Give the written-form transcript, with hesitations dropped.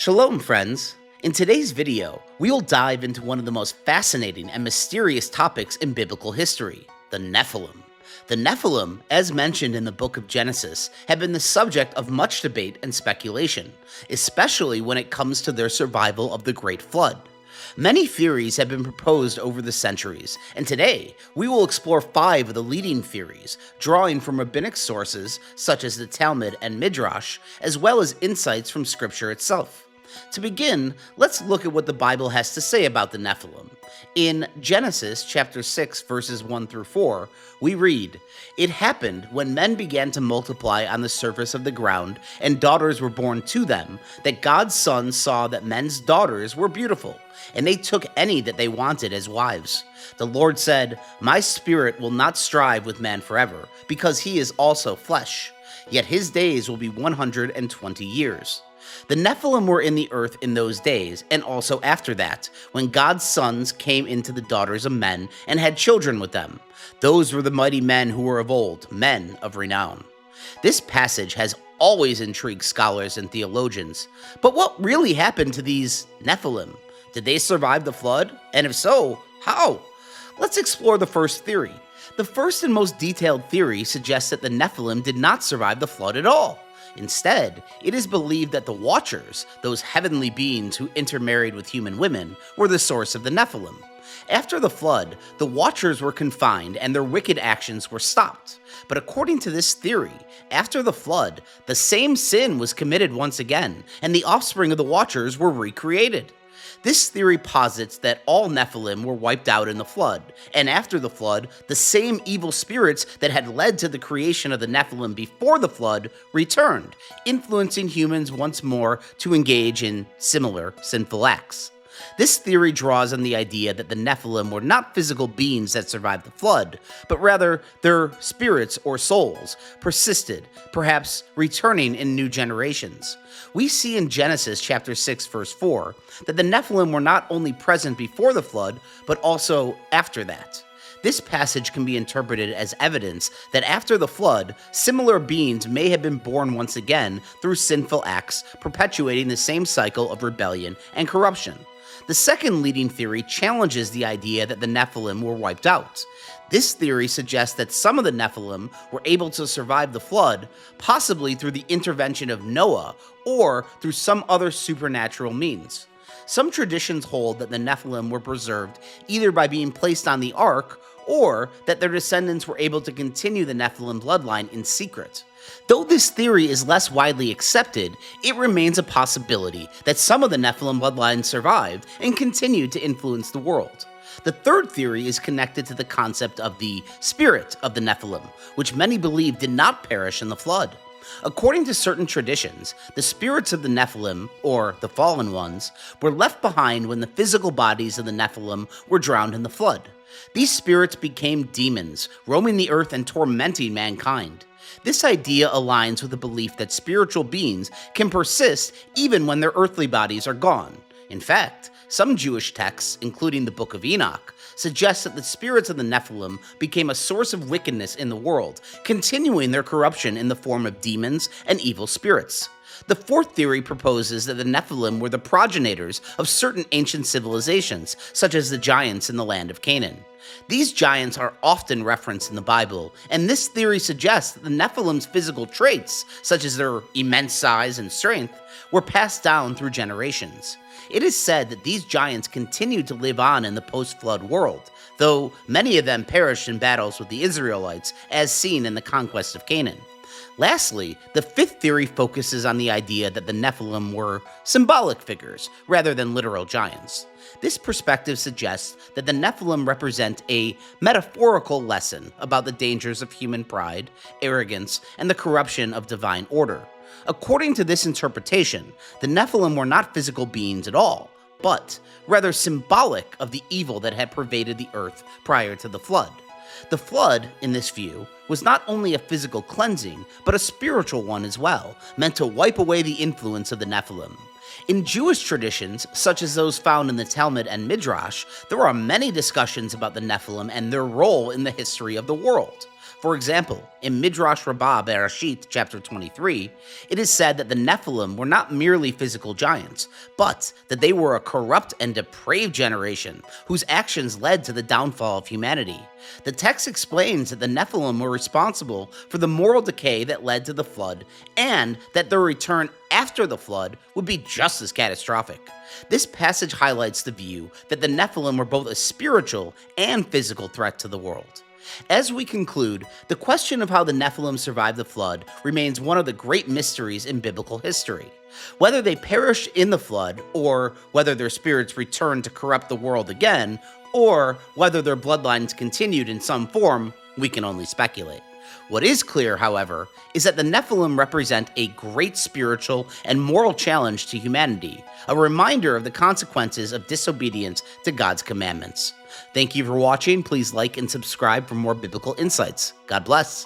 Shalom, friends! In today's video, we will dive into one of the most fascinating and mysterious topics in biblical history, the Nephilim. The Nephilim, as mentioned in the book of Genesis, have been the subject of much debate and speculation, especially when it comes to their survival of the Great Flood. Many theories have been proposed over the centuries, and today we will explore 5 of the leading theories, drawing from rabbinic sources such as the Talmud and Midrash, as well as insights from Scripture itself. To begin, let's look at what the Bible has to say about the Nephilim. In Genesis chapter 6, verses 1 through 4, we read, "It happened when men began to multiply on the surface of the ground, and daughters were born to them, that God's sons saw that men's daughters were beautiful, and they took any that they wanted as wives. The Lord said, 'My spirit will not strive with man forever, because he is also flesh. Yet his days will be 120 years. The Nephilim were in the earth in those days, and also after that, when God's sons came into the daughters of men and had children with them. Those were the mighty men who were of old, men of renown." This passage has always intrigued scholars and theologians. But what really happened to these Nephilim? Did they survive the flood? And if so, how? Let's explore the first theory. The first and most detailed theory suggests that the Nephilim did not survive the flood at all. Instead, it is believed that the Watchers, those heavenly beings who intermarried with human women, were the source of the Nephilim. After the flood, the Watchers were confined and their wicked actions were stopped. But according to this theory, after the flood, the same sin was committed once again, and the offspring of the Watchers were recreated. This theory posits that all Nephilim were wiped out in the flood, and after the flood, the same evil spirits that had led to the creation of the Nephilim before the flood returned, influencing humans once more to engage in similar sinful acts. This theory draws on the idea that the Nephilim were not physical beings that survived the flood, but rather their spirits or souls persisted, perhaps returning in new generations. We see in Genesis chapter 6, verse 4, that the Nephilim were not only present before the flood, but also after that. This passage can be interpreted as evidence that after the flood, similar beings may have been born once again through sinful acts, perpetuating the same cycle of rebellion and corruption. The second leading theory challenges the idea that the Nephilim were wiped out. This theory suggests that some of the Nephilim were able to survive the flood, possibly through the intervention of Noah or through some other supernatural means. Some traditions hold that the Nephilim were preserved either by being placed on the ark or that their descendants were able to continue the Nephilim bloodline in secret. Though this theory is less widely accepted, it remains a possibility that some of the Nephilim bloodlines survived and continued to influence the world. The third theory is connected to the concept of the spirit of the Nephilim, which many believe did not perish in the flood. According to certain traditions, the spirits of the Nephilim, or the fallen ones, were left behind when the physical bodies of the Nephilim were drowned in the flood. These spirits became demons, roaming the earth and tormenting mankind. This idea aligns with the belief that spiritual beings can persist even when their earthly bodies are gone. In fact, some Jewish texts, including the Book of Enoch, suggest that the spirits of the Nephilim became a source of wickedness in the world, continuing their corruption in the form of demons and evil spirits. The fourth theory proposes that the Nephilim were the progenitors of certain ancient civilizations, such as the giants in the land of Canaan. These giants are often referenced in the Bible, and this theory suggests that the Nephilim's physical traits, such as their immense size and strength, were passed down through generations. It is said that these giants continued to live on in the post-flood world, though many of them perished in battles with the Israelites, as seen in the conquest of Canaan. Lastly, the fifth theory focuses on the idea that the Nephilim were symbolic figures rather than literal giants. This perspective suggests that the Nephilim represent a metaphorical lesson about the dangers of human pride, arrogance, and the corruption of divine order. According to this interpretation, the Nephilim were not physical beings at all, but rather symbolic of the evil that had pervaded the earth prior to the flood. The flood, in this view, was not only a physical cleansing, but a spiritual one as well, meant to wipe away the influence of the Nephilim. In Jewish traditions, such as those found in the Talmud and Midrash, there are many discussions about the Nephilim and their role in the history of the world. For example, in Midrash Rabbah Bereshit, chapter 23, it is said that the Nephilim were not merely physical giants, but that they were a corrupt and depraved generation whose actions led to the downfall of humanity. The text explains that the Nephilim were responsible for the moral decay that led to the flood, and that their return after the flood would be just as catastrophic. This passage highlights the view that the Nephilim were both a spiritual and physical threat to the world. As we conclude, the question of how the Nephilim survived the flood remains one of the great mysteries in biblical history. Whether they perished in the flood, or whether their spirits returned to corrupt the world again, or whether their bloodlines continued in some form, we can only speculate. What is clear, however, is that the Nephilim represent a great spiritual and moral challenge to humanity, a reminder of the consequences of disobedience to God's commandments. Thank you for watching. Please like and subscribe for more biblical insights. God bless.